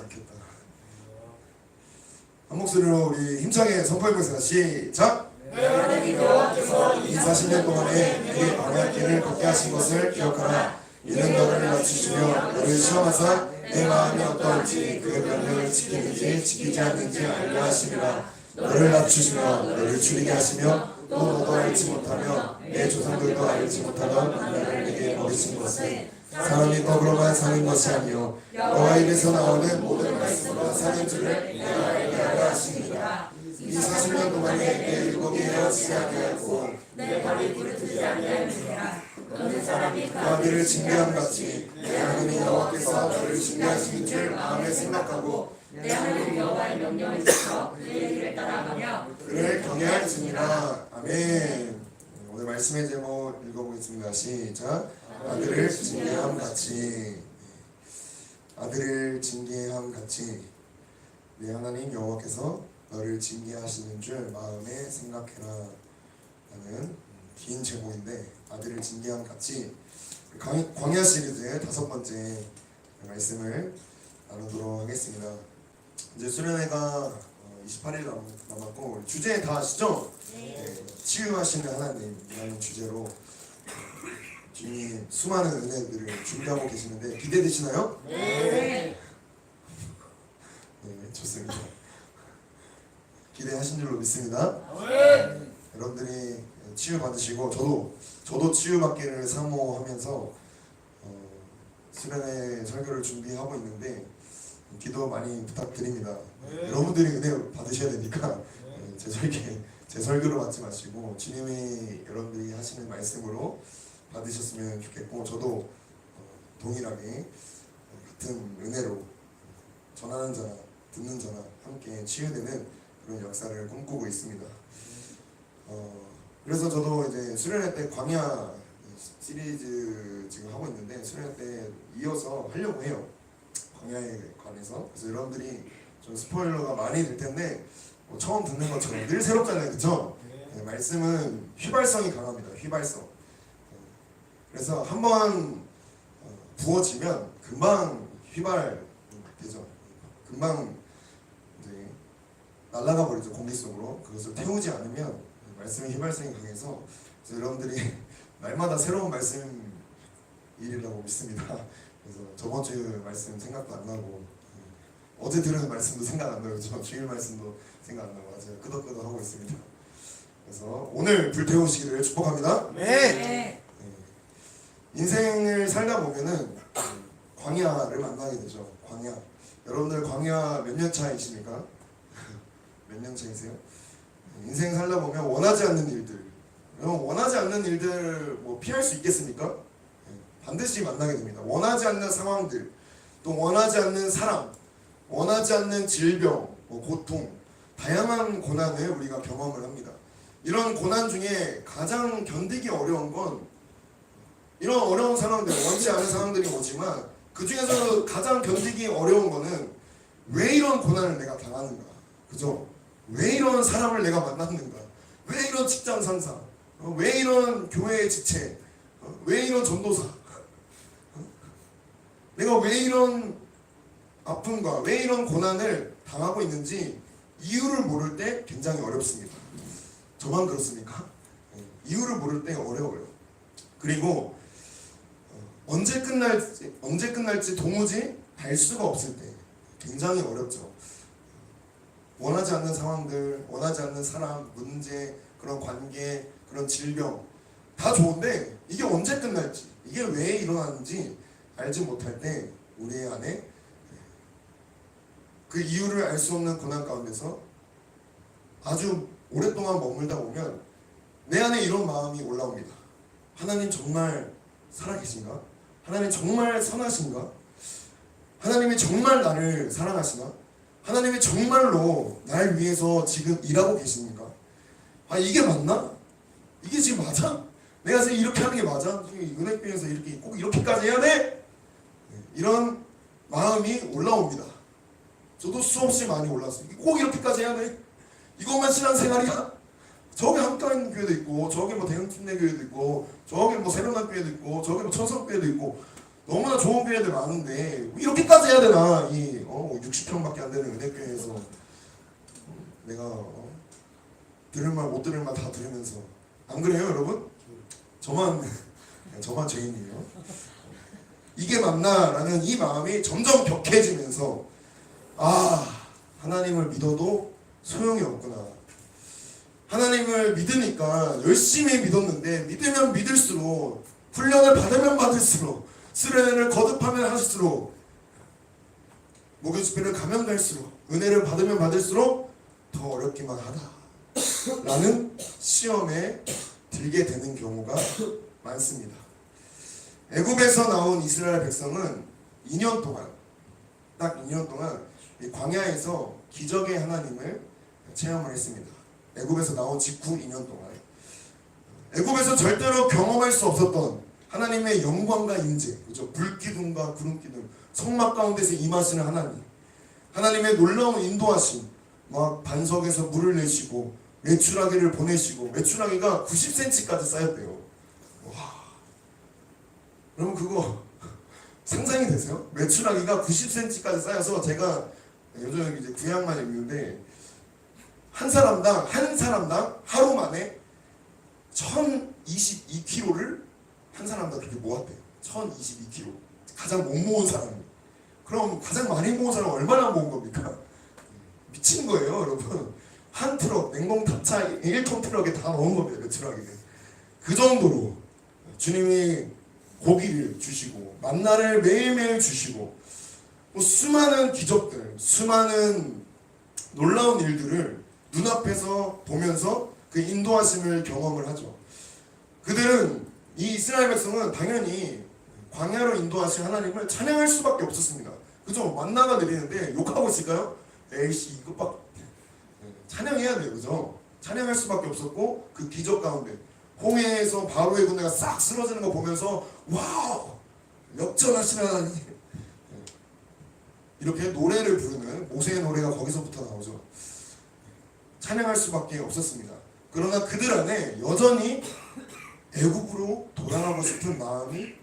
않겠다. 한 목소리로 우리 힘차게 선포해보겠습니다. 시작! 하나님 여호와께서 이 40년 동안에 내게 광야 길을 걷게 하신 것을 기억하라. 이는 너를 낮추시며 너를 시험하사 내 마음이 어떠한지 그 명령을 지키는지 지키지 않는지 알려 하심이라. 너를 낮추시며 너를 줄이게 하시며 또 너도 알지 못하며 내 조상들도 알지 못하던 나를 내게 버리신 것은 사람이 떡으로만 사는 것이 아니요 여호와 입에서 나오는 모든 말씀으로 사는 줄을 내가 알게 하려 하십니다. 이 40년 동안에 내 율곡이 헤어지지 아니하였고 내 발이 부르트지 아니하였느니라. 너는 사람이 너희를 징계함 같이 내 하나님 여호와께서 너를 징계하시는 줄 마음에 생각하고 내 하나님 여호와의 명령을 지켜 그의 길을 따라가며 그를 경외할지니라. 아멘. 오늘 말씀의 제목 읽어보겠습니다. 시작. 아들을 징계함 같이. 아들을 징계함 같이 내 하나님 여호와께서 너를 징계하시는 줄 마음에 생각해라 라는 긴 제목인데, 아들을 징계함 같이 광야 시리즈의 5번째 말씀을 나누도록 하겠습니다. 이제 수련회가 28일 남았고 주제 다 아시죠? 네. 치유하시는 하나님이라는 주제로 주님이 수많은 은혜들을 준비하고 계시는데 기대되시나요? 네. 네, 좋습니다. 기대하신 줄로 믿습니다. 네. 여러분들이 치유 받으시고 저도 치유 받기를 사모하면서 수련회 설교를 준비하고 있는데 기도 많이 부탁드립니다. 여러분들이 은혜 받으셔야 되니까 제 설교로 받지 마시고 주님이 여러분들이 하시는 말씀으로 받으셨으면 좋겠고, 저도 동일하게 같은 은혜로 전하는 자나 듣는 자나 함께 치유되는 그런 역사를 꿈꾸고 있습니다. 그래서 저도 이제 수련회 때 광야 시리즈 지금 하고 있는데 수련회 때 이어서 하려고 해요. 광야에 관해서. 그래서 여러분들이 좀 스포일러가 많이 될 텐데 처음 듣는 것처럼 늘 새롭잖아요, 그렇죠? 네, 말씀은 휘발성이 강합니다. 휘발성. 그래서 한번 부어지면 금방 휘발되죠. 금방 이제 날아가 버리죠, 공기 속으로. 그것을 태우지 않으면 말씀의 휘발성이 강해서, 그래서 여러분들이 날마다 새로운 말씀일이라고 믿습니다. 그래서 저번 주 말씀 생각도 안 나고 어제 들은 말씀도 생각 안 나고 주일 말씀도 생각 안 나고 아주 끄덕끄덕 하고 있습니다. 그래서 오늘 불태우시기를 축복합니다. 네. 인생을 살다 보면은 광야를 만나게 되죠. 광야. 여러분들 광야 몇 년 차이십니까? 몇 년 차이세요? 인생 살다 보면 원하지 않는 일들, 원하지 않는 일들 뭐 피할 수 있겠습니까? 반드시 만나게 됩니다. 원하지 않는 상황들, 또 원하지 않는 사람, 원하지 않는 질병, 고통, 다양한 고난을 우리가 경험을 합니다. 이런 고난 중에 가장 견디기 어려운 건 이런 어려운 상황들, 원치 않은 상황들이 오지만 그 중에서도 가장 견디기 어려운 거는 왜 이런 고난을 내가 당하는가, 그죠? 왜 이런 사람을 내가 만났는가, 왜 이런 직장 상사, 왜 이런 교회의 지체, 왜 이런 전도사, 내가 왜 이런 아픔과 왜 이런 고난을 당하고 있는지 이유를 모를 때 굉장히 어렵습니다. 저만 그렇습니까? 이유를 모를 때 어려워요. 그리고 언제 끝날지 도무지 알 수가 없을 때 굉장히 어렵죠. 원하지 않는 상황들, 원하지 않는 사람, 문제, 그런 관계, 그런 질병 다 좋은데 이게 언제 끝날지, 이게 왜 일어나는지 알지 못할 때 우리 안에 그 이유를 알 수 없는 고난 가운데서 아주 오랫동안 머물다 보면 내 안에 이런 마음이 올라옵니다. 하나님 정말 살아계신가? 하나님 정말 선하신가? 하나님이 정말 나를 사랑하시나? 하나님이 정말로 날 위해서 지금 일하고 계십니까? 아, 이게 맞나? 이게 지금 맞아? 내가 지금 이렇게 하는 게 맞아? 은혜교회에서 이렇게 꼭 이렇게까지 해야 돼? 이런 마음이 올라옵니다. 저도 수없이 많이 올랐어요. 꼭 이렇게까지 해야 돼? 이것만 신앙생활이야? 저기 한가인 교회도 있고, 저기 뭐 대형팀내 교회도 있고, 저기 뭐 새로운 교회도 있고, 저기 뭐 천성교회도 있고, 너무나 좋은 교회들 많은데 이렇게까지 해야 되나? 60평밖에 안 되는 은혜교회에서 내가 들을 말 못 들을 말 다 들으면서 안 그래요 여러분? 저만 죄인이에요. 이게 맞나라는 이 마음이 점점 격해지면서 하나님을 믿어도 소용이 없구나. 하나님을 믿으니까 열심히 믿었는데 믿으면 믿을수록 훈련을 받으면 받을수록 수련을 거듭하면 할수록 목요 집회를 가면 갈수록 은혜를 받으면 받을수록 더 어렵기만 하다 라는 시험에 들게 되는 경우가 많습니다. 애굽에서 나온 이스라엘 백성은 2년 동안 딱 2년 동안 이 광야에서 기적의 하나님을 체험을 했습니다. 애굽에서 나온 직후 2년 동안 애굽에서 절대로 경험할 수 없었던 하나님의 영광과 임재, 그죠? 불기둥과 구름기둥, 성막 가운데서 임하시는 하나님, 하나님의 놀라운 인도하심, 막 반석에서 물을 내시고 메추라기를 보내시고 메추라기가 90cm까지 쌓였대요. 와, 여러분 그거 상상이 되세요? 메추라기가 90cm까지 쌓여서 제가 요즘 이제 구약만 읽는데 한 사람당 하루 만에 1022kg를 한 사람당 그렇게 모았대요. 1022kg. 가장 못 모은 사람이. 그럼 가장 많이 모은 사람은 얼마나 모은 겁니까? 미친 거예요, 여러분. 한 트럭 냉동 탑차 1톤 트럭에 다 넣은 겁니다, 메추라기를. 그 정도로 주님이 고기를 주시고 만나를 매일매일 주시고 수많은 기적들, 수많은 놀라운 일들을 눈앞에서 보면서 그 인도하심을 경험을 하죠. 그들은 이 이스라엘 백성은 당연히 광야로 인도하신 하나님을 찬양할 수밖에 없었습니다. 그죠? 만나가 내리는데 욕하고 있을까요? 에이씨 이것 봐. 찬양해야 돼요. 그죠? 찬양할 수밖에 없었고 그 기적 가운데 홍해에서 바로의 군대가 싹 쓰러지는 거 보면서 와우! 역전하시는 하나님. 이렇게 노래를 부르는 모세의 노래가 거기서부터 나오죠. 찬양할 수밖에 없었습니다. 그러나 그들 안에 여전히 애굽으로 돌아가고 싶은 마음이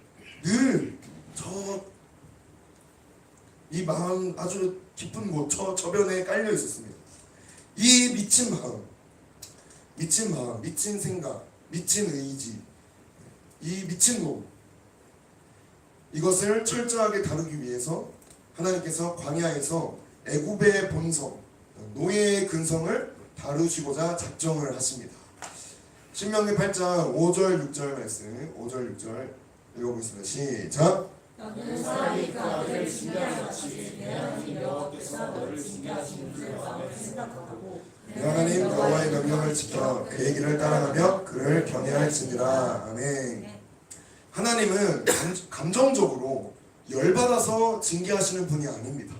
늘 이 마음 아주 깊은 곳 저변에 깔려 있었습니다. 이 미친 마음, 미친 생각, 미친 의지, 이 미친 놈, 이것을 철저하게 다루기 위해서 하나님께서 광야에서 애굽의 본성, 노예의 근성을 다루시고자 작정을 하십니다. 신명기 8장 5절 6절 말씀 5절 6절 읽어보겠습니다. 시작. 너는 사람이 그 아들을 징계하셨지 내 하나님 여호와께서 너를 징계하신 그 마음을 생각하고 내 하나님 여호와의 명령을 지켜 그의 길을 따라가며 그를 경외할지니라. 아멘. 하나님은 감정적으로 열받아서 징계하시는 분이 아닙니다.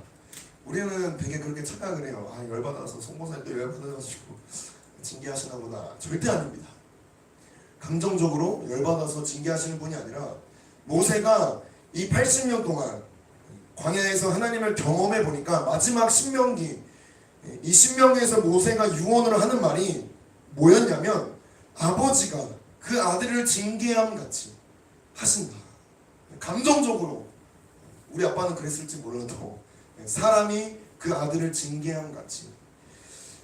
우리는 되게 그렇게 착각을 해요. 열받아서 송보살 때 열받아가지고 징계하시나 보다. 절대 아닙니다. 감정적으로 열받아서 징계하시는 분이 아니라 모세가 이 80년 동안 광야에서 하나님을 경험해 보니까 마지막 신명기, 이 신명기에서 모세가 유언을 하는 말이 뭐였냐면 아버지가 그 아들을 징계함 같이 하신다. 감정적으로 우리 아빠는 그랬을지 몰라도 사람이 그 아들을 징계함 같이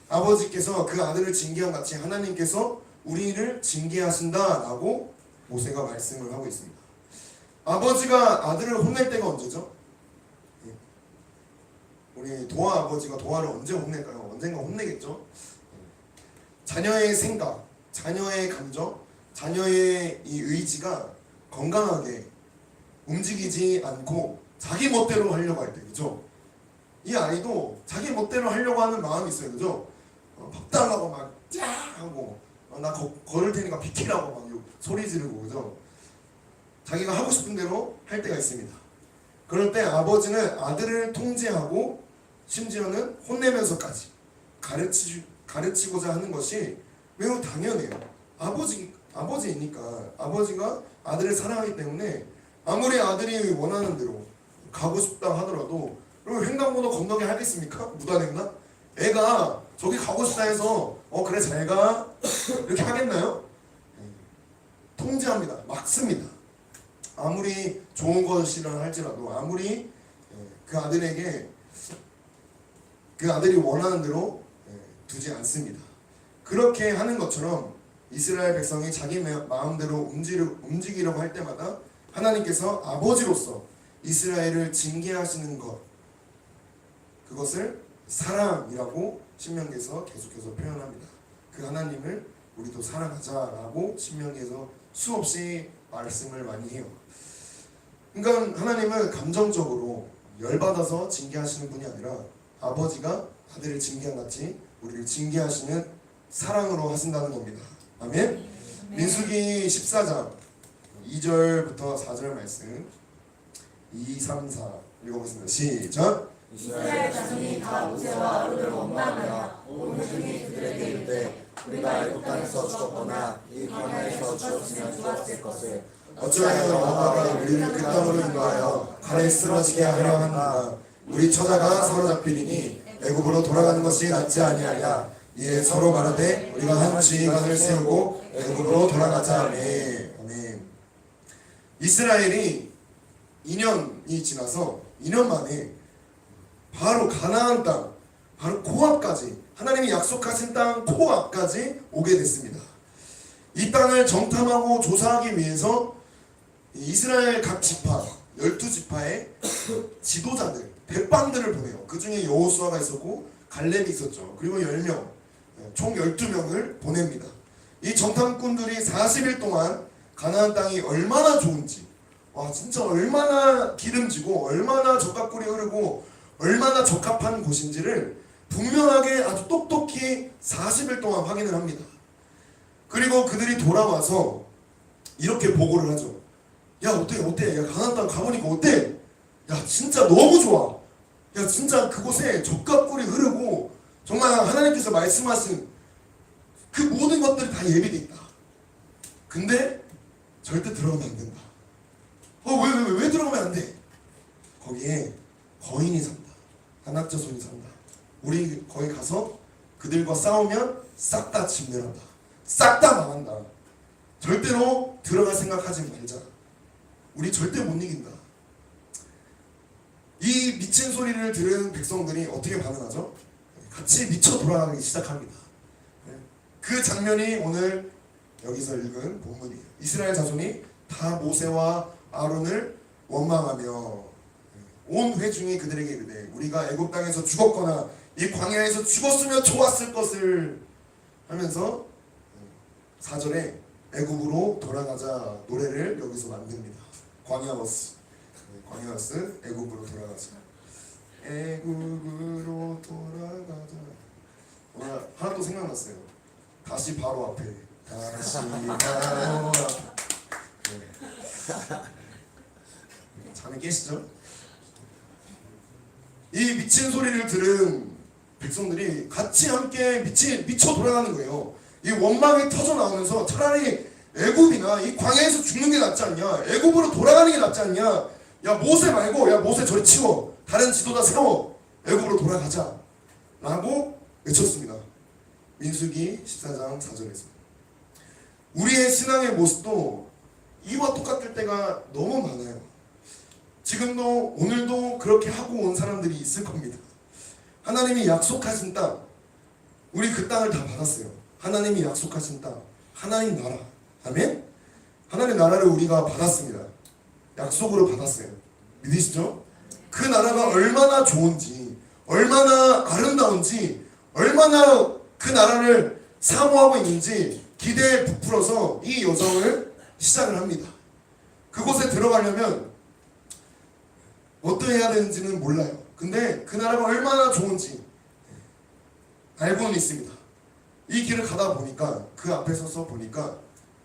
아버지께서 그 아들을 징계함 같이 하나님께서 우리를 징계하신다라고 모세가 말씀을 하고 있습니다. 아버지가 아들을 혼낼 때가 언제죠? 우리 도화 아버지가 도화를 언제 혼낼까요? 언젠가 혼내겠죠? 자녀의 생각, 자녀의 감정, 자녀의 이 의지가 건강하게 움직이지 않고 자기 멋대로 하려고 할 때, 그죠? 이 아이도 자기 멋대로 하려고 하는 마음이 있어요, 그죠? 밥 달라고 막 짜 하고 나 걸을 테니까 비키라고 막 소리 지르고, 그죠? 자기가 하고 싶은 대로 할 때가 있습니다. 그럴 때 아버지는 아들을 통제하고 심지어는 혼내면서까지 가르치고자 하는 것이 매우 당연해요. 아버지이니까 아버지가 아들을 사랑하기 때문에 아무리 아들이 원하는 대로 가고 싶다 하더라도 그럼 횡단보도 건너게 하겠습니까? 무단횡단? 애가 저기 가고 싶다 해서 그래 잘 가 이렇게 하겠나요? 통제합니다. 막습니다. 아무리 좋은 것이라 할지라도 아무리 그 아들에게 그 아들이 원하는 대로 두지 않습니다. 그렇게 하는 것처럼 이스라엘 백성이 자기 마음대로 움직이려고 할 때마다 하나님께서 아버지로서 이스라엘을 징계하시는 것, 그것을 사랑이라고 신명기에서 계속해서 표현합니다. 그 하나님을 우리도 사랑하자라고 신명기에서 수없이 말씀을 많이 해요. 그러니까 하나님은 감정적으로 열받아서 징계하시는 분이 아니라 아버지가 아들을 징계한 같이 우리를 징계하시는 사랑으로 하신다는 겁니다. 아멘. 민수기 14장 2절부터 4절 말씀 2, 3, 4 읽어보겠습니다. 시작. 이스라엘 자손이 다 모세와 아론을 원망하여 온 회중이 그들에게 이르되 우리가 애굽 땅에서 죽었거나 이 광야에서 죽었으면 좋았을 것을 어찌하여 여호와가 우리를 그 땅으로 인도하여 칼에 쓰러지게 하려 하는가. 우리 처자가 사로잡히리니 애굽으로 돌아가는 것이 낫지 아니하냐. 이에 서로 말하되 우리가 한 지휘관을 세우고 애굽으로 돌아가자. 아멘. 이스라엘이 2년이 지나서 2년 만에 바로 가나안 땅, 바로 고앞까지, 하나님이 약속하신 땅 고앞까지 오게 됐습니다. 이 땅을 정탐하고 조사하기 위해서 이스라엘 각 지파 12지파의 지도자들, 백방들을 보내요. 그 중에 여호수아가 있었고 갈렙이 있었죠. 그리고 10명, 총 12명을 보냅니다. 이 정탐꾼들이 40일 동안 가나안 땅이 얼마나 좋은지, 와 진짜 얼마나 기름지고 얼마나 젖가꿀이 흐르고 얼마나 적합한 곳인지를 분명하게 아주 똑똑히 40일 동안 확인을 합니다. 그리고 그들이 돌아와서 이렇게 보고를 하죠. 야 어때? 야 가나안 땅 가보니까 어때? 야 진짜 너무 좋아. 야 진짜 그곳에 젖가꿀이 흐르고 정말 하나님께서 말씀하신 그 모든 것들이 다 예비돼 있다. 근데 절대 들어가면 안 된다. 왜 들어가면 안 돼? 거기에 거인이 산다. 한학자손이 산다. 우리 거기 가서 그들과 싸우면 싹 다 진멸한다. 싹 다 망한다. 절대로 들어갈 생각하지 말자. 우리 절대 못 이긴다. 이 미친 소리를 들은 백성들이 어떻게 반응하죠? 같이 미쳐 돌아가기 시작합니다. 그 장면이 오늘 여기서 읽은 본문이에요. 이스라엘 자손이 다 모세와 아론을 원망하며 온 회중이 그들에게 이르되 우리가 애굽 땅에서 죽었거나 이 광야에서 죽었으면 좋았을 것을 하면서 4절에 애굽으로 돌아가자 노래를 여기서 만듭니다. 광야버스 애굽으로 돌아가자. 애굽으로 돌아가자. 오늘 하나 또 생각났어요. 다시 바로 앞에. 다시 바로 앞에. 잠이 깨시죠? 이 미친 소리를 들은 백성들이 같이 함께 미쳐 돌아가는 거예요. 이 원망이 터져 나오면서 차라리 애굽이나 이 광야에서 죽는 게 낫지 않냐, 애굽으로 돌아가는 게 낫지 않냐, 야 모세 말고 야 모세 저리 치워, 다른 지도자 세워, 애굽으로 돌아가자 라고 외쳤습니다. 민수기 14장 4절에서 우리의 신앙의 모습도 이와 똑같을 때가 너무 많아요. 지금도 오늘도 그렇게 하고 온 사람들이 있을 겁니다. 하나님이 약속하신 땅, 우리 그 땅을 다 받았어요. 하나님이 약속하신 땅, 하나님 나라. 아멘? 하나님 나라를 우리가 받았습니다. 약속으로 받았어요. 믿으시죠? 그 나라가 얼마나 좋은지, 얼마나 아름다운지, 얼마나 그 나라를 사모하고 있는지 기대에 부풀어서 이 여정을 시작을 합니다. 그곳에 들어가려면 어떻게 해야 되는지는 몰라요. 근데 그 나라가 얼마나 좋은지 알고는 있습니다. 이 길을 가다 보니까, 그 앞에 서서 보니까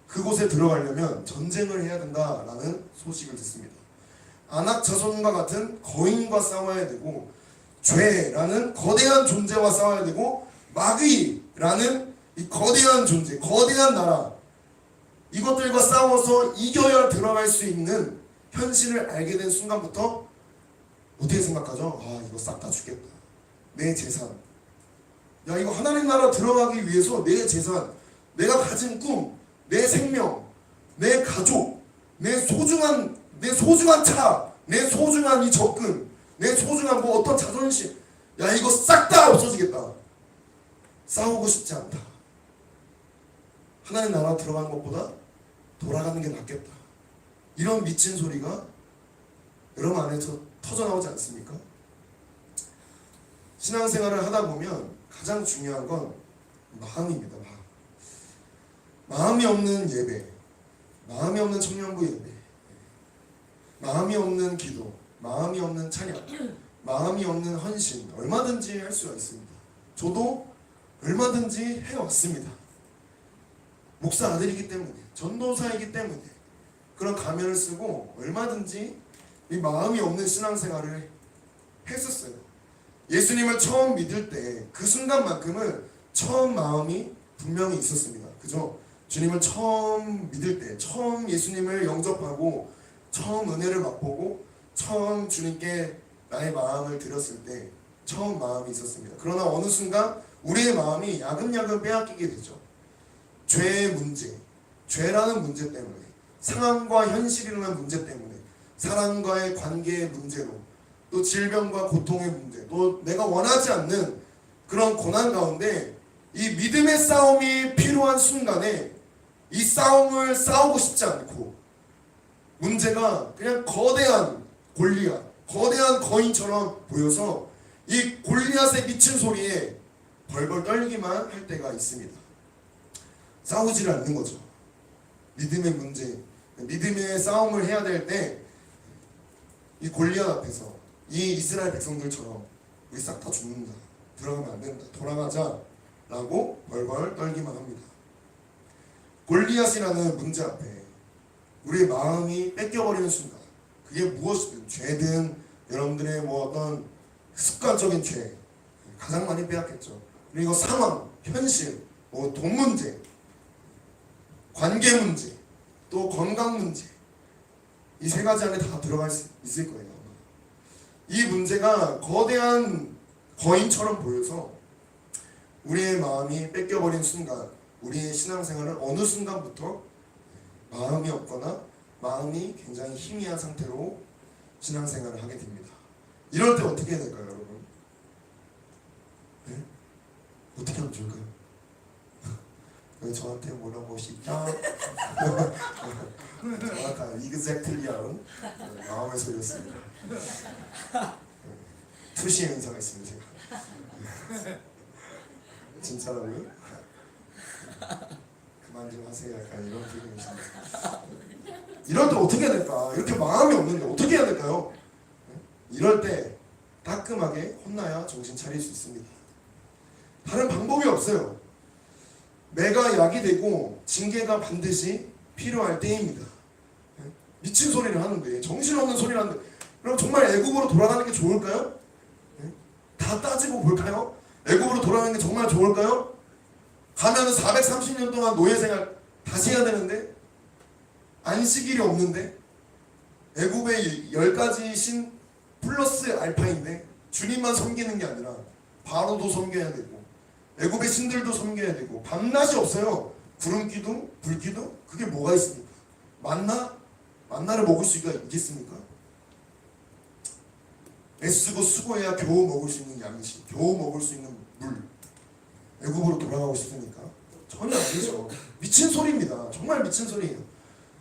그곳에 들어가려면 전쟁을 해야 된다라는 소식을 듣습니다. 아낙 자손과 같은 거인과 싸워야 되고, 죄라는 거대한 존재와 싸워야 되고, 마귀라는 이 거대한 존재, 거대한 나라, 이것들과 싸워서 이겨야 들어갈 수 있는 현실을 알게 된 순간부터 어떻게 생각하죠? 아 이거 싹 다 죽겠다. 내 재산, 야 이거 하나님 나라 들어가기 위해서 내 재산, 내가 가진 꿈, 내 생명, 내 가족, 내 소중한 차, 내 소중한 이 접근, 내 소중한 뭐 어떤 자존심, 야 이거 싹 다 없어지겠다. 싸우고 싶지 않다. 하나님 나라 들어가는 것보다 돌아가는 게 낫겠다. 이런 미친 소리가 여러분 안에서 터져나오지 않습니까? 신앙생활을 하다 보면 가장 중요한 건 마음입니다. 마음이 없는 예배, 마음이 없는 청년부 예배, 마음이 없는 기도, 마음이 없는 찬양, 마음이 없는 헌신 얼마든지 할 수가 있습니다. 저도 얼마든지 해왔습니다. 목사 아들이기 때문에, 전도사이기 때문에 그런 가면을 쓰고 얼마든지 이 마음이 없는 신앙생활을 했었어요. 예수님을 처음 믿을 때 그 순간만큼은 처음 마음이 분명히 있었습니다. 그죠? 주님을 처음 믿을 때, 처음 예수님을 영접하고 처음 은혜를 맛보고 처음 주님께 나의 마음을 드렸을 때 처음 마음이 있었습니다. 그러나 어느 순간 우리의 마음이 야금야금 빼앗기게 되죠. 죄의 문제, 죄라는 문제 때문에, 상황과 현실이라는 문제 때문에, 사람과의 관계의 문제로, 또 질병과 고통의 문제, 또 내가 원하지 않는 그런 고난 가운데 이 믿음의 싸움이 필요한 순간에 이 싸움을 싸우고 싶지 않고 문제가 그냥 거대한 골리앗, 거대한 거인처럼 보여서 이 골리앗의 미친 소리에 벌벌 떨기만 할 때가 있습니다. 싸우지를 않는 거죠. 믿음의 문제, 믿음의 싸움을 해야 될 때 이 골리앗 앞에서 이 이스라엘 백성들처럼 우리 싹 다 죽는다, 들어가면 안 된다, 돌아가자 라고 벌벌 떨기만 합니다. 골리앗이라는 문제 앞에 우리의 마음이 뺏겨버리는 순간, 그게 무엇이든 죄든 여러분들의 뭐 어떤 습관적인 죄 가장 많이 빼앗겼죠. 그리고 상황, 현실, 뭐 돈 문제, 관계 문제, 또 건강 문제, 이 세 가지 안에 다 들어갈 수 있을 거예요. 이 문제가 거대한 거인처럼 보여서 우리의 마음이 뺏겨버린 순간, 우리의 신앙생활은 어느 순간부터 마음이 없거나 마음이 굉장히 희미한 상태로 신앙생활을 하게 됩니다. 이럴 때 어떻게 해야 될까요, 여러분? 네? 어떻게 하면 좋을까요? 왜 저한테 물어보시죠? 정확한 이그젝틀리한 마음의 소리였습니다. 투시의 인사가 있습니다. 진짜라고요? 그만 좀 하세요. 약간 이런 기분이십니다. 이럴 때 어떻게 해야 될까? 이렇게 마음이 없는데 어떻게 해야 될까요? 이럴 때 따끔하게 혼나야 정신 차릴 수 있습니다. 다른 방법이 없어요. 매가 약이 되고 징계가 반드시 필요할 때입니다. 미친 소리를 하는데, 정신없는 소리를 하는데, 그럼 정말 애국으로 돌아가는 게 좋을까요? 다 따지고 볼까요? 애국으로 돌아가는 게 정말 좋을까요? 가면은 430년 동안 노예생활 다시 해야 되는데, 안식일이 없는데, 애국의 10가지 신 플러스 알파인데 주님만 섬기는 게 아니라 바로도 섬겨야 되고 애굽의 신들도 섬겨야 되고 밤낮이 없어요. 구름기둥, 불기둥, 그게 뭐가 있습니까? 만나를 먹을 수가 있겠습니까? 애쓰고 수고해야 겨우 먹을 수 있는 양식, 겨우 먹을 수 있는 물. 애굽으로 돌아가고 싶습니까? 전혀 아니죠. 미친 소리입니다. 정말 미친 소리예요.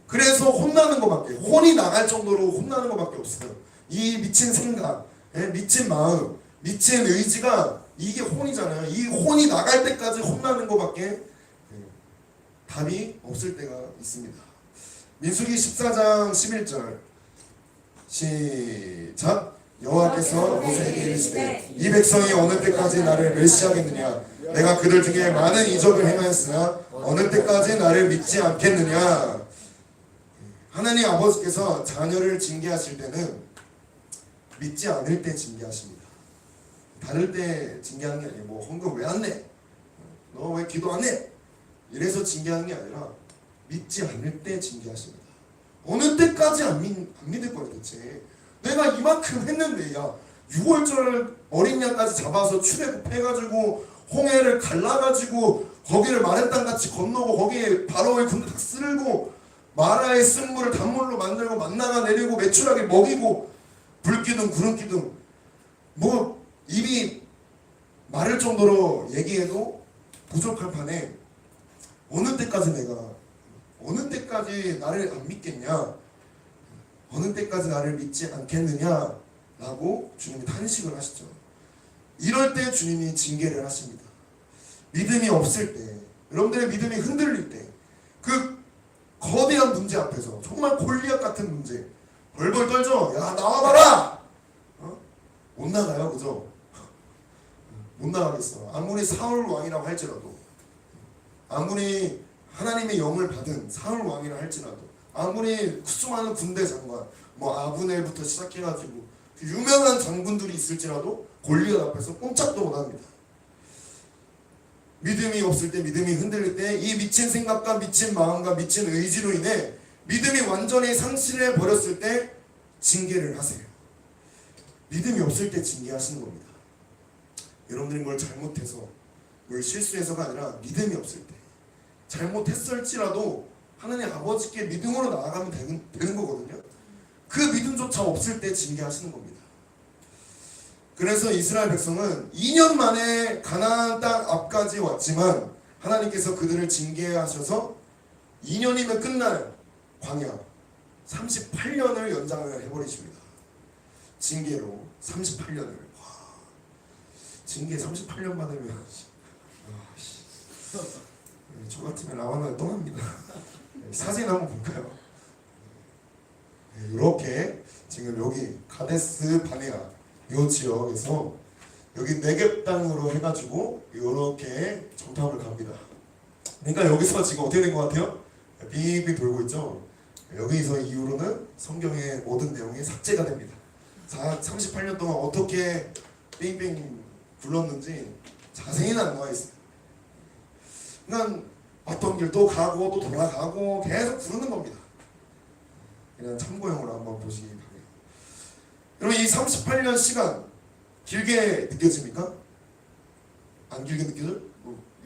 그래서 혼나는 것밖에, 혼이 나갈 정도로 혼나는 것밖에 없어요. 이 미친 생각, 미친 마음, 미친 의지가 이게 혼이잖아요. 이 혼이 나갈 때까지 혼나는 것밖에 답이 없을 때가 있습니다. 민수기 14장 11절 시작. 여호와께서 모세에게 이르시되 이 백성이 어느 때까지 나를 멸시하겠느냐? 내가 그들 중에 많은 이적을 행하였으나 어느 때까지 나를 믿지 않겠느냐? 하나님 아버지께서 자녀를 징계하실 때는 믿지 않을 때 징계하십니다. 다를 때 징계하는 게 아니에요. 뭐 헌금 왜 안 내? 너 왜 기도 안 해? 이래서 징계하는 게 아니라 믿지 않을 때 징계하십니다. 어느 때까지 안 믿을 거야 대체? 내가 이만큼 했는데, 야 6월절 어린 양까지 잡아서 출애굽해가지고 홍해를 갈라가지고 거기를 마른 땅같이 건너고 거기에 바로의 군대 다 쓸고 마라의 쓴물을 단물로 만들고 만나가 내리고 메추라기 먹이고 불기둥 구름기둥 뭐 입이 말할 정도로 얘기해도 부족할 판에 어느 때까지 나를 안 믿겠냐, 어느 때까지 나를 믿지 않겠느냐라고 주님이 탄식을 하시죠. 이럴 때 주님이 징계를 하십니다. 믿음이 없을 때, 여러분들의 믿음이 흔들릴 때, 그 거대한 문제 앞에서, 정말 골리앗 같은 문제, 벌벌 떨죠. 야, 나와봐라! 못 나가요, 그죠? 못 나가겠어. 아무리 사울 왕이라고 할지라도, 아무리 하나님의 영을 받은 사울 왕이라 할지라도, 아무리 수많은 군대 장관, 뭐 아브넬부터 시작해가지고 그 유명한 장군들이 있을지라도 골리앗 앞에서 꼼짝도 못합니다. 믿음이 없을 때, 믿음이 흔들릴 때, 이 미친 생각과 미친 마음과 미친 의지로 인해 믿음이 완전히 상실해 버렸을 때 징계를 하세요. 믿음이 없을 때 징계하시는 겁니다. 여러분들이 뭘 잘못해서, 뭘 실수해서가 아니라 믿음이 없을 때, 잘못했을지라도 하나님 아버지께 믿음으로 나아가면 되는 거거든요. 그 믿음조차 없을 때 징계하시는 겁니다. 그래서 이스라엘 백성은 2년 만에 가나안 땅 앞까지 왔지만 하나님께서 그들을 징계하셔서 2년이면 끝날 광야 38년을 연장을 해버리십니다. 징계로 38년을. 징계 38년 받으면 저 같으면 라와나를 떠납니다. 사진 한번 볼까요? 이렇게 지금 여기 가데스 바네아 이 지역에서 여기 네겝 땅으로 해가지고 이렇게 정탐을 갑니다. 그러니까 여기서 지금 어떻게 된 것 같아요? 빙빙 돌고 있죠. 여기서 이후로는 성경의 모든 내용이 삭제가 됩니다. 38년 동안 어떻게 빙빙 굴렀는지 자세히는 안 나와 있어요. 그냥 어떤 길도 가고 또 돌아가고 계속 부르는 겁니다. 그냥 참고용으로 한번 보시기 바랍니다. 여러분, 이 38년 시간 길게 느껴집니까? 안 길게 느껴져요?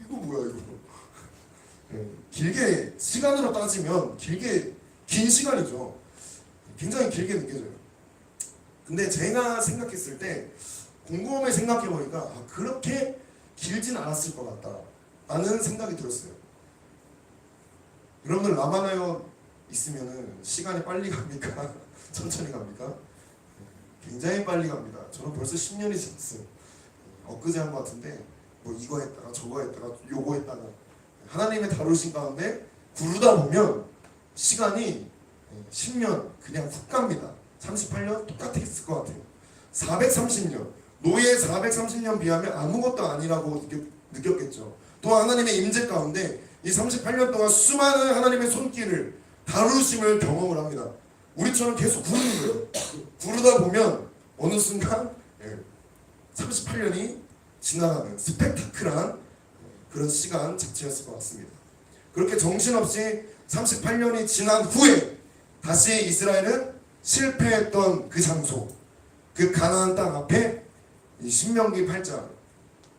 이거 뭐야 이거? 길게 시간으로 따지면 긴 시간이죠. 굉장히 길게 느껴져요. 근데 제가 생각했을 때 곰곰이 생각해 보니까 그렇게 길진 않았을 것 같다 라는 생각이 들었어요. 여러분들 라마나요 있으면은 시간이 빨리 갑니까? 천천히 갑니까? 굉장히 빨리 갑니다. 저는 벌써 10년이 지났어요. 엊그제 한 것 같은데 뭐 이거 했다가 저거 했다가 요거 했다가 하나님의 다루신 가운데 구르다 보면 시간이 10년 그냥 훅 갑니다. 38년 똑같았을 것 같아요. 430년 노예 430년 비하면 아무것도 아니라고 느꼈겠죠. 또 하나님의 임재 가운데 이 38년 동안 수많은 하나님의 손길을 다루심을 경험을 합니다. 우리처럼 계속 구르는 거예요. 구르다 보면 어느 순간 38년이 지나가는 스펙타클한 그런 시간 자체였을 것 같습니다. 그렇게 정신없이 38년이 지난 후에 다시 이스라엘은 실패했던 그 장소, 그 가나안 땅 앞에 이 신명기 8장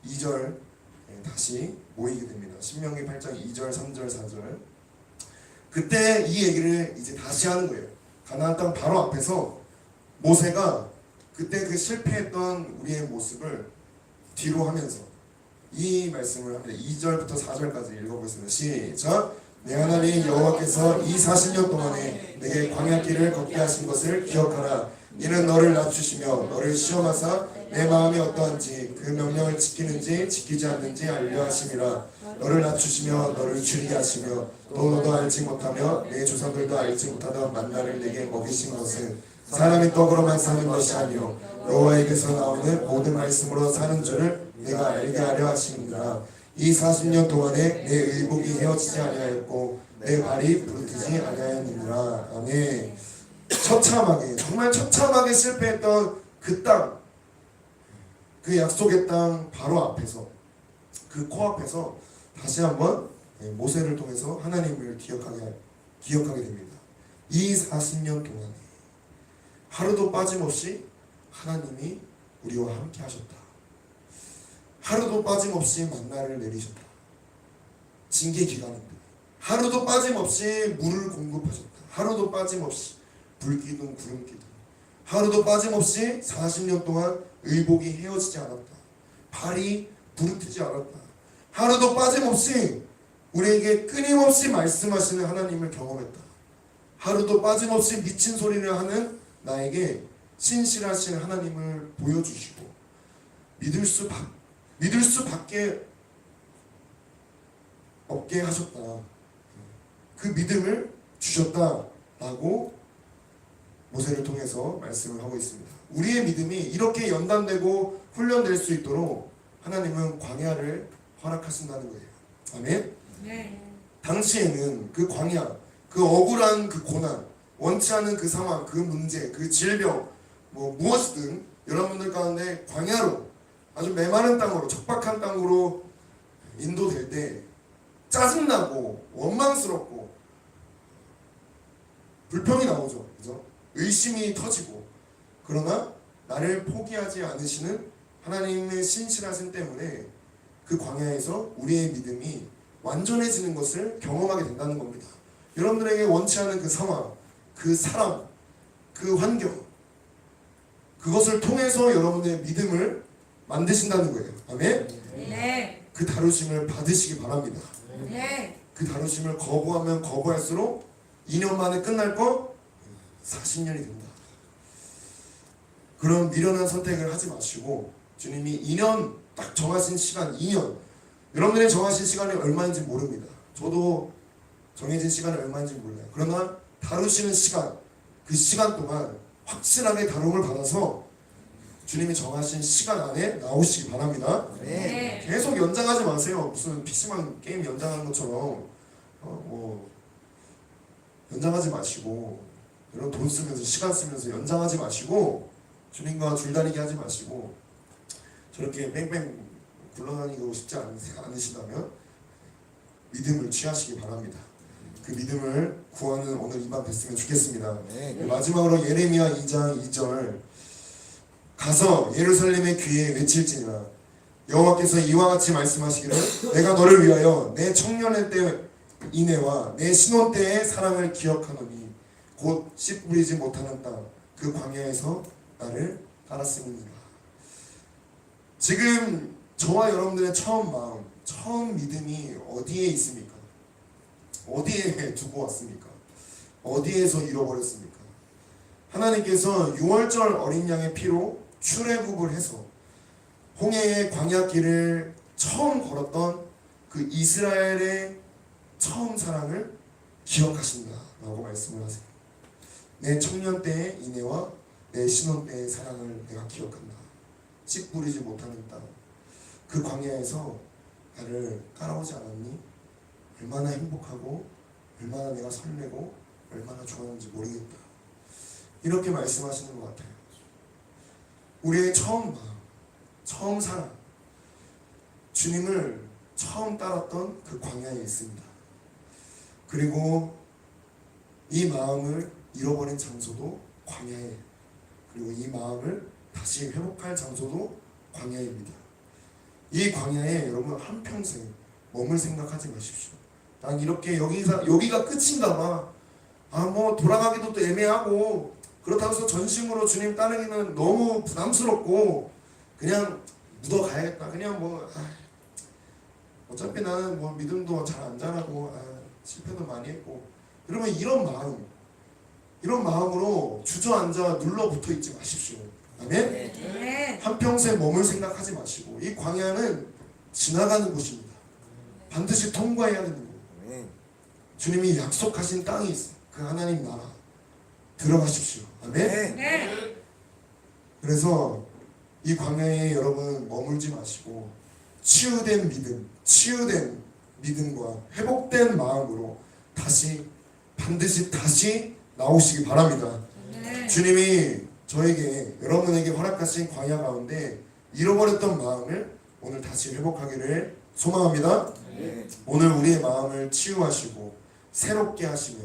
2절 다시 모이게 됩니다. 신명기 8장 2절, 3절, 4절. 그때 이 얘기를 이제 다시 하는 거예요. 가나안 땅 바로 앞에서 모세가 그때 그 실패했던 우리의 모습을 뒤로 하면서 이 말씀을 합니다. 2절부터 4절까지 읽어보겠습니다. 시작! 내 하나님 여호와께서 이 40년 동안에 내게 광야길을 걷게 하신 것을 기억하라. 이는 너를 낮추시며 너를 시험하사 내 마음이 어떠한지 그 명령을 지키는지 지키지 않는지 알려 하심이라. 너를 낮추시며 너를 줄이게 하시며 또 너도 알지 못하며 내 조상들도 알지 못하던 만나를 내게 먹이신 것은 사람의 떡으로만 사는 것이 아니요 여호와에게서 나오는 모든 말씀으로 사는 줄을 내가 알게 하려 하심이라. 이 40년 동안에 내 의복이 헤어지지 아니하였고 내 발이 부르트지 아니하였느니라. 아멘. 처참하게, 정말 처참하게 실패했던 그 땅, 그 약속의 땅 바로 앞에서, 그 코앞에서 다시 한번 모세를 통해서 하나님을 기억하게 됩니다. 이 40년 동안에 하루도 빠짐없이 하나님이 우리와 함께 하셨다. 하루도 빠짐없이 만나를 내리셨다. 징계 기간입니다. 하루도 빠짐없이 물을 공급하셨다. 하루도 빠짐없이 불기둥 구름기둥. 하루도 빠짐없이 40년 동안 의복이 헤어지지 않았다. 발이 부르트지 않았다. 하루도 빠짐없이 우리에게 끊임없이 말씀하시는 하나님을 경험했다. 하루도 빠짐없이 미친 소리를 하는 나에게 신실하신 하나님을 보여주시고 믿을 수밖에 없게 하셨다. 그 믿음을 주셨다라고 모세를 통해서 말씀을 하고 있습니다. 우리의 믿음이 이렇게 연단되고 훈련될 수 있도록 하나님은 광야를 허락하신다는 거예요. 아멘. 네. 당시에는 그 광야, 그 억울한 그 고난, 원치 않은 그 상황, 그 문제, 그 질병, 무엇이든 여러분들 가운데 광야로 아주 메마른 땅으로, 척박한 땅으로 인도될 때 짜증나고 원망스럽고 불평이 나오죠. 그죠? 의심이 터지고, 그러나 나를 포기하지 않으시는 하나님의 신실하심 때문에 그 광야에서 우리의 믿음이 완전해지는 것을 경험하게 된다는 겁니다. 여러분들에게 원치 않은 그 상황, 그 사람, 그 환경, 그것을 통해서 여러분의 믿음을 만드신다는 거예요. 아멘? 네. 그 다루심을 받으시기 바랍니다. 네. 그 다루심을 거부하면 거부할수록 2년 만에 끝날 거 40년이 된다. 그런 미련한 선택을 하지 마시고 주님이 2년 딱 정하신 시간, 2년, 여러분들의 정하신 시간이 얼마인지 모릅니다. 저도 정해진 시간이 얼마인지 몰라요. 그러나 다루시는 시간, 그 시간 동안 확실하게 다rum을 받아서 주님이 정하신 시간 안에 나오시기 바랍니다. 네. 계속 연장하지 마세요. 무슨 PC방 게임 연장하는 것처럼 연장하지 마시고, 여러분 돈 쓰면서 시간 쓰면서 연장하지 마시고, 주님과 줄다리기 하지 마시고, 저렇게 뺑뺑 굴러다니고 싶지 않으시다면 믿음을 취하시기 바랍니다. 그 믿음을 구하는 오늘 이 밤 됐으면 좋겠습니다. 마지막으로 예레미야 2장 2절, 가서 예루살렘의 귀에 외칠지니라 여호와께서 이와 같이 말씀하시기를 내가 너를 위하여 내 청년의 때 인애와 내 신혼 때의 사랑을 기억하노니 곧 씨 뿌리지 못하는 땅 그 광야에서 나를 따랐음이니라. 지금 저와 여러분들의 처음 마음, 처음 믿음이 어디에 있습니까? 어디에 두고 왔습니까? 어디에서 잃어버렸습니까? 하나님께서 6월절 어린 양의 피로 출애굽을 해서 홍해의 광야길을 처음 걸었던 그 이스라엘의 처음 사랑을 기억하신다라고 말씀을 하세요. 내 청년 때의 인애와 내 신혼 때의 사랑을 내가 기억한다. 씨 뿌리지 못하는 땅, 그 광야에서 나를 따라오지 않았니? 얼마나 행복하고 얼마나 내가 설레고 얼마나 좋았는지 모르겠다. 이렇게 말씀하시는 것 같아요. 우리의 처음 마음, 처음 사랑, 주님을 처음 따랐던 그 광야에 있습니다. 그리고 이 마음을 잃어버린 장소도 광야에, 그리고 이 마음을 다시 회복할 장소도 광야입니다. 이 광야에 여러분 한평생 머물 생각하지 마십시오. 난 이렇게 여기가 끝인가 봐. 돌아가기도 또 애매하고, 그렇다고 해서 전심으로 주님 따르기는 너무 부담스럽고 그냥 묻어가야겠다. 그냥 어차피 나는 믿음도 잘 안 자라고 실패도 많이 했고, 여러분 이런 마음으로 주저앉아 눌러붙어 있지 마십시오. 아멘? 네. 한평생 머물 생각하지 마시고, 이 광야는 지나가는 곳입니다. 반드시 통과해야 되는 거예요. 주님이 약속하신 땅이 있어요. 그 하나님 나라 들어가십시오. 아멘? 네. 그래서 이 광야에 여러분 머물지 마시고 치유된 믿음과 회복된 마음으로 반드시 다시 나오시기 바랍니다. 네. 주님이 저에게, 여러분에게 허락하신 광야 가운데 잃어버렸던 마음을 오늘 다시 회복하기를 소망합니다. 오늘 우리의 마음을 치유하시고 새롭게 하시며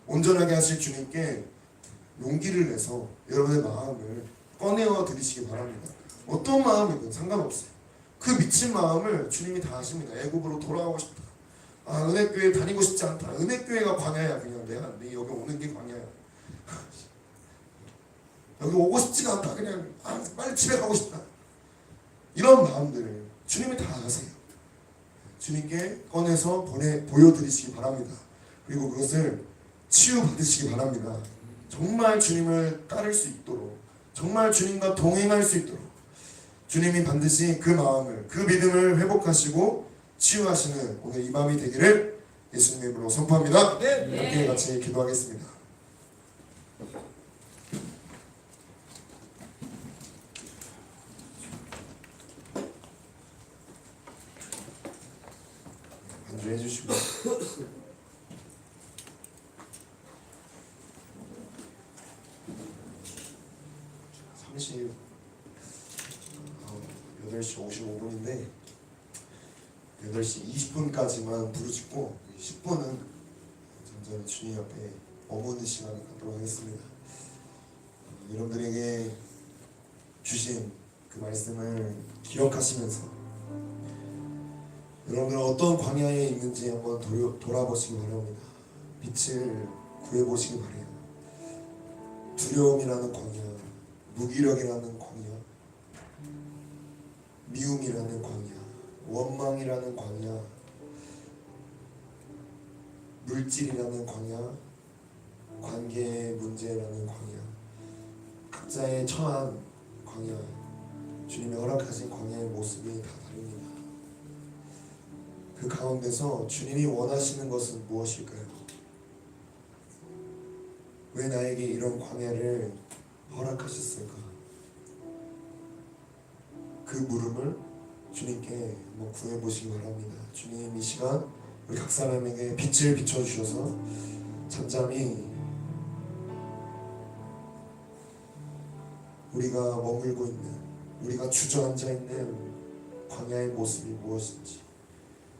온전하게 하실 주님께 용기를 내서 여러분의 마음을 꺼내어 드리시기 바랍니다. 어떤 마음이든 상관없어요. 그 미친 마음을 주님이 다 아십니다. 애굽으로 돌아가고 싶다. 은혜교회 다니고 싶지 않다. 은혜교회가 광야야. 그냥 내가 여기 오는 게 광야야. 여기 오고 싶지가 않다. 그냥 빨리 집에 가고 싶다. 이런 마음들을 주님이 다 아세요. 주님께 꺼내서 보여드리시기 바랍니다. 그리고 그것을 치유받으시기 바랍니다. 정말 주님을 따를 수 있도록, 정말 주님과 동행할 수 있도록 주님이 반드시 그 마음을, 그 믿음을 회복하시고 치유하시는 오늘 이 밤이 되기를 예수님의 이름으로 선포합니다. 함께 같이 기도하겠습니다. 안주해 주시고 잠시 8시 55분인데 8시 20분까지만 부르짖고 10분은 잠잠히 주님 옆에 머무는 시간을 갖도록 하겠습니다. 여러분들에게 주신 그 말씀을 기억하시면서 여러분들은 어떤 광야에 있는지 한번 돌아보시기 바랍니다. 빛을 구해보시기 바래요. 두려움이라는 광야, 무기력이라는 광야, 미움이라는 광야, 원망이라는 광야, 물질이라는 광야, 관계 문제라는 광야, 각자의 처한 광야, 주님이 허락하신 광야의 모습이 다 다릅니다. 그 가운데서 주님이 원하시는 것은 무엇일까요? 왜 나에게 이런 광야를 허락하셨을까? 그 물음을 주님께 한번 구해보시기 바랍니다. 주님, 이 시간 우리 각 사람에게 빛을 비춰주셔서 잠잠히 우리가 머물고 있는, 우리가 주저앉아 있는 광야의 모습이 무엇인지,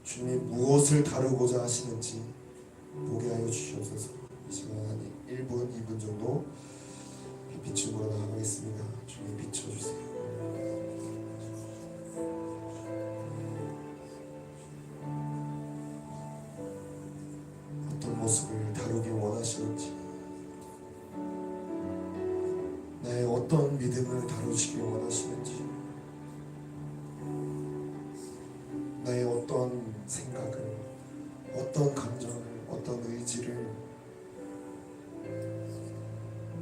주님이 무엇을 다루고자 하시는지 보게 하여 주시옵소서. 이 시간 한 1분, 2분 정도 빛을 보러 나가겠습니다. 주님 비춰주세요. 어떤 모습을 다루길 원하시는지, 나의 어떤 믿음을 다루시길 원하시는지, 나의 어떤 생각을, 어떤 감정을, 어떤 의지를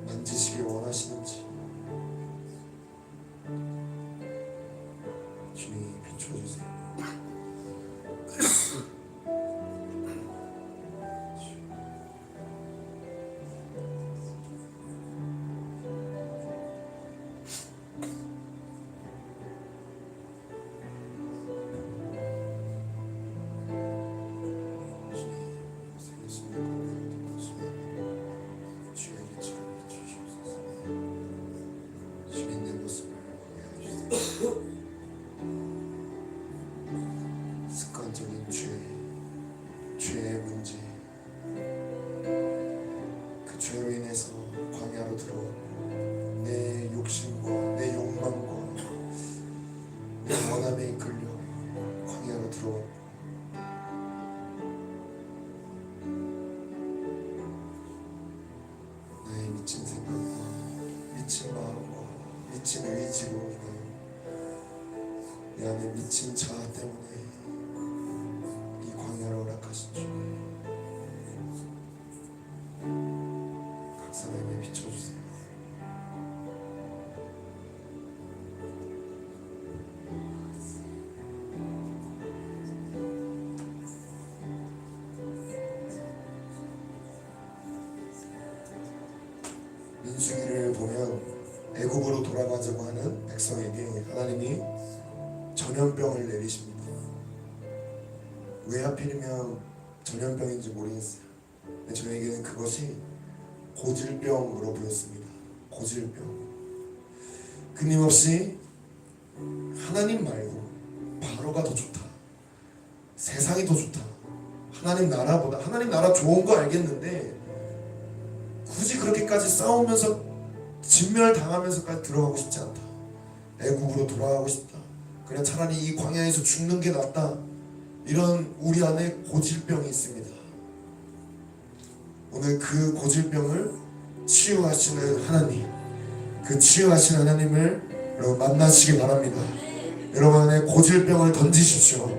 만지시길 원하시는지 주님 비춰주세요. 습관적인 죄의 문제, 그 죄로 인해서 광야로 들어오고 내 욕심과 내 욕망과 내 원함에 이끌려 광야로 들어오고 나의 미친 생각과 미친 마음과 미친 의지로 인하여 내 안에 미친 자아 때문에 이 광야를 허락하신 주, 각 사람에게 비춰주세요. 민수기를 보면 애굽으로 돌아가자고 하는 백성에게 하나님이 전염병을 내리십니다. 왜 하필이면 전염병인지 모르겠어요. 근데 저에게는 그것이 고질병으로 보였습니다. 고질병. 끊임없이 하나님 말고 바로가 더 좋다, 세상이 더 좋다, 하나님 나라보다, 하나님 나라 좋은 거 알겠는데 굳이 그렇게까지 싸우면서 진멸당하면서까지 들어가고 싶지 않다. 애굽으로 돌아가고 싶다. 그냥 차라리 이 광야에서 죽는 게 낫다. 이런 우리 안에 고질병이 있습니다. 오늘 그 고질병을 치유하시는 하나님, 그 치유하시는 하나님을 여러분 만나시기 바랍니다. 여러분 안에 고질병을 던지십시오.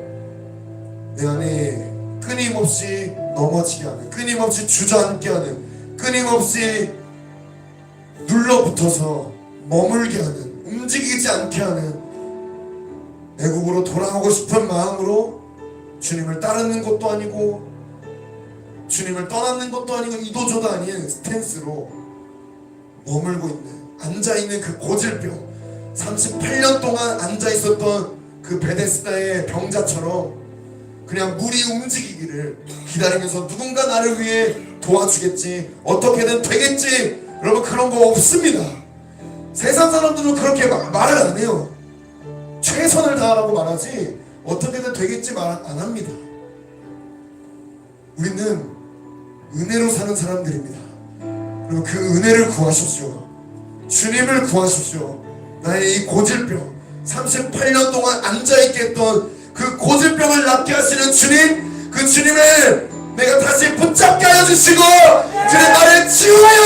내 안에 끊임없이 넘어지게 하는, 끊임없이 주저앉게 하는, 끊임없이 눌러붙어서 머물게 하는, 움직이지 않게 하는, 애국으로 돌아오고 싶은 마음으로 주님을 따르는 것도 아니고 주님을 떠나는 것도 아니고 이도저도 아닌 스탠스로 머물고 있는, 앉아있는 그 고질병, 38년 동안 앉아있었던 그 베데스다의 병자처럼 그냥 물이 움직이기를 기다리면서 누군가 나를 위해 도와주겠지, 어떻게든 되겠지. 여러분, 그런 거 없습니다. 세상 사람들은 그렇게 말을 안 해요. 최선을 다하라고 말하지 어떻게든 되겠지 말 안 합니다. 우리는 은혜로 사는 사람들입니다. 그리고 그 은혜를 구하십시오. 주님을 구하십시오. 나의 이 고질병, 38년 동안 앉아있게 했던 그 고질병을 낫게 하시는 주님, 그 주님을 내가 다시 붙잡게 하여 주시고 주님 나를 치유하여